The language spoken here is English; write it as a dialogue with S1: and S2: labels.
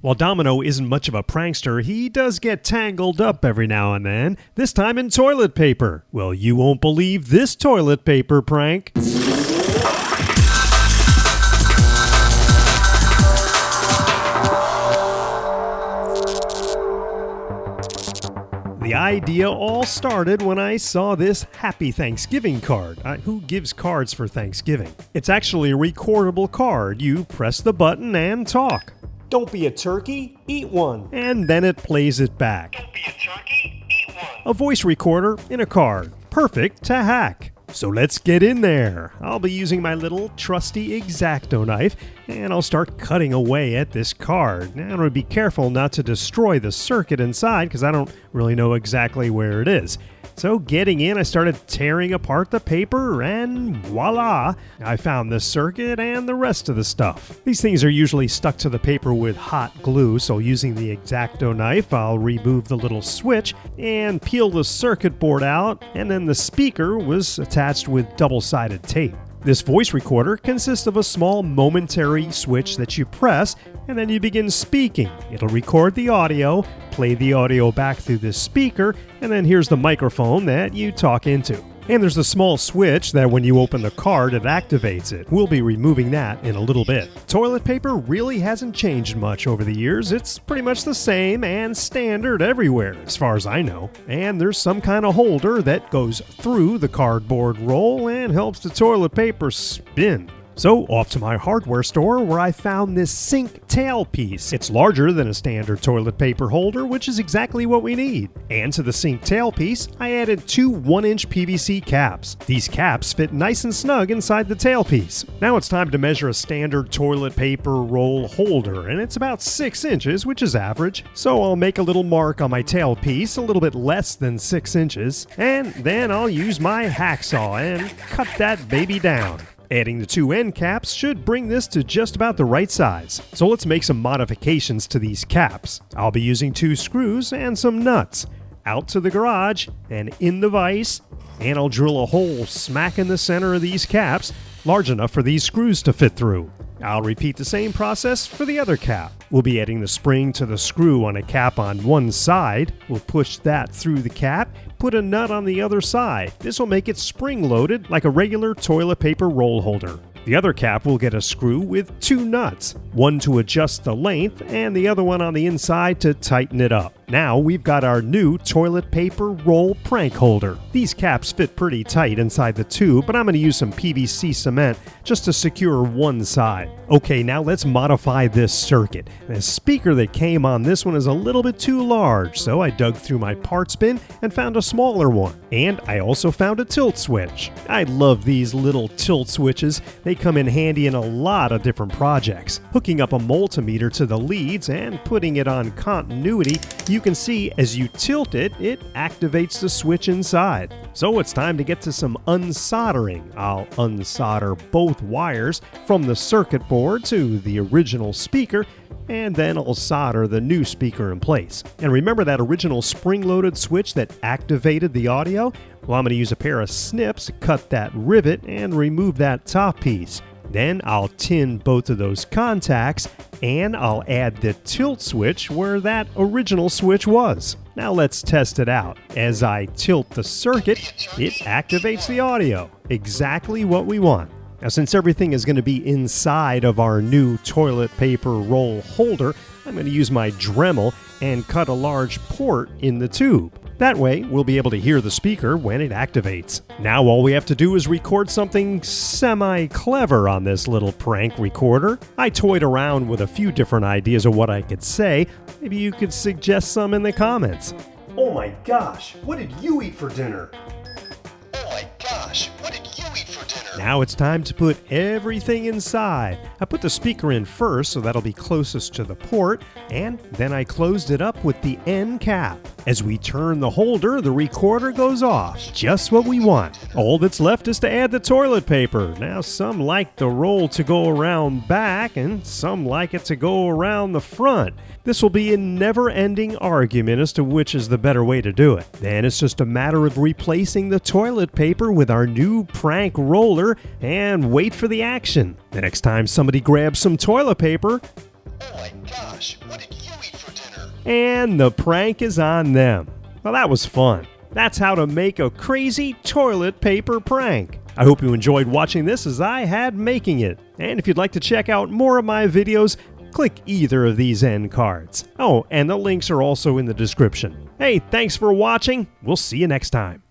S1: While Domino isn't much of a prankster, he does get tangled up every now and then, this time in toilet paper. Well, you won't believe this toilet paper prank. The idea all started when I saw this Happy Thanksgiving card. Who gives cards for Thanksgiving? It's actually a recordable card. You press the button and talk. Don't be a turkey, eat one. And then it plays it back. Don't be a turkey, eat one. A voice recorder in a card. Perfect to hack. So let's get in there. I'll be using my little trusty X-Acto knife, and I'll start cutting away at this card. Now I'm going to be careful not to destroy the circuit inside because I don't really know exactly where it is. So getting in, I started tearing apart the paper, and voila! I found the circuit and the rest of the stuff. These things are usually stuck to the paper with hot glue, so using the X-Acto knife, I'll remove the little switch and peel the circuit board out, and then the speaker was attached with double-sided tape. This voice recorder consists of a small momentary switch that you press, and then you begin speaking. It'll record the audio, play the audio back through this speaker, and then here's the microphone that you talk into. And there's a small switch that when you open the card, it activates it. We'll be removing that in a little bit. Toilet paper really hasn't changed much over the years. It's pretty much the same and standard everywhere, as far as I know. And there's some kind of holder that goes through the cardboard roll and helps the toilet paper spin. So off to my hardware store where I found this sink tailpiece. It's larger than a standard toilet paper holder, which is exactly what we need. And to the sink tailpiece, I added two 1-inch PVC caps. These caps fit nice and snug inside the tailpiece. Now it's time to measure a standard toilet paper roll holder, and it's about 6 inches, which is average. So I'll make a little mark on my tailpiece, a little bit less than 6 inches, and then I'll use my hacksaw and cut that baby down. Adding the two end caps should bring this to just about the right size. So let's make some modifications to these caps. I'll be using 2 screws and some nuts. Out to the garage and in the vise, and I'll drill a hole smack in the center of these caps, large enough for these screws to fit through. I'll repeat the same process for the other cap. We'll be adding the spring to the screw on a cap on one side. We'll push that through the cap, put a nut on the other side. This will make it spring-loaded like a regular toilet paper roll holder. The other cap will get a screw with 2 nuts, one to adjust the length and the other one on the inside to tighten it up. Now we've got our new toilet paper roll prank holder. These caps fit pretty tight inside the tube, but I'm going to use some PVC cement just to secure one side. Okay, now let's modify this circuit. The speaker that came on this one is a little bit too large, so I dug through my parts bin and found a smaller one. And I also found a tilt switch. I love these little tilt switches. They come in handy in a lot of different projects. Hooking up a multimeter to the leads and putting it on continuity, you can see as you tilt it, it activates the switch inside. So it's time to get to some unsoldering. I'll unsolder both wires from the circuit board to the original speaker, and then I'll solder the new speaker in place. And remember that original spring-loaded switch that activated the audio? Well, I'm going to use a pair of snips to cut that rivet and remove that top piece. Then I'll tin both of those contacts, and I'll add the tilt switch where that original switch was. Now let's test it out. As I tilt the circuit, it activates the audio. Exactly what we want. Now, since everything is going to be inside of our new toilet paper roll holder, I'm going to use my Dremel and cut a large port in the tube. That way, we'll be able to hear the speaker when it activates. Now all we have to do is record something semi-clever on this little prank recorder. I toyed around with a few different ideas of what I could say. Maybe you could suggest some in the comments. Oh my gosh, what did you eat for dinner? Oh my gosh, what did you eat for dinner? Now it's time to put everything inside. I put the speaker in first, so that'll be closest to the port, and then I closed it up with the end cap. As we turn the holder, the recorder goes off. Just what we want. All that's left is to add the toilet paper. Now, some like the roll to go around back, and some like it to go around the front. This will be a never-ending argument as to which is the better way to do it. Then it's just a matter of replacing the toilet paper with our new prank roller and wait for the action. The next time somebody grabs some toilet paper,
S2: Oh my gosh, what did you eat for dinner?
S1: And the prank is on them. Well, that was fun. That's how to make a crazy toilet paper prank. I hope you enjoyed watching this as I had making it. And if you'd like to check out more of my videos, click either of these end cards. Oh, and the links are also in the description. Hey, thanks for watching. We'll see you next time.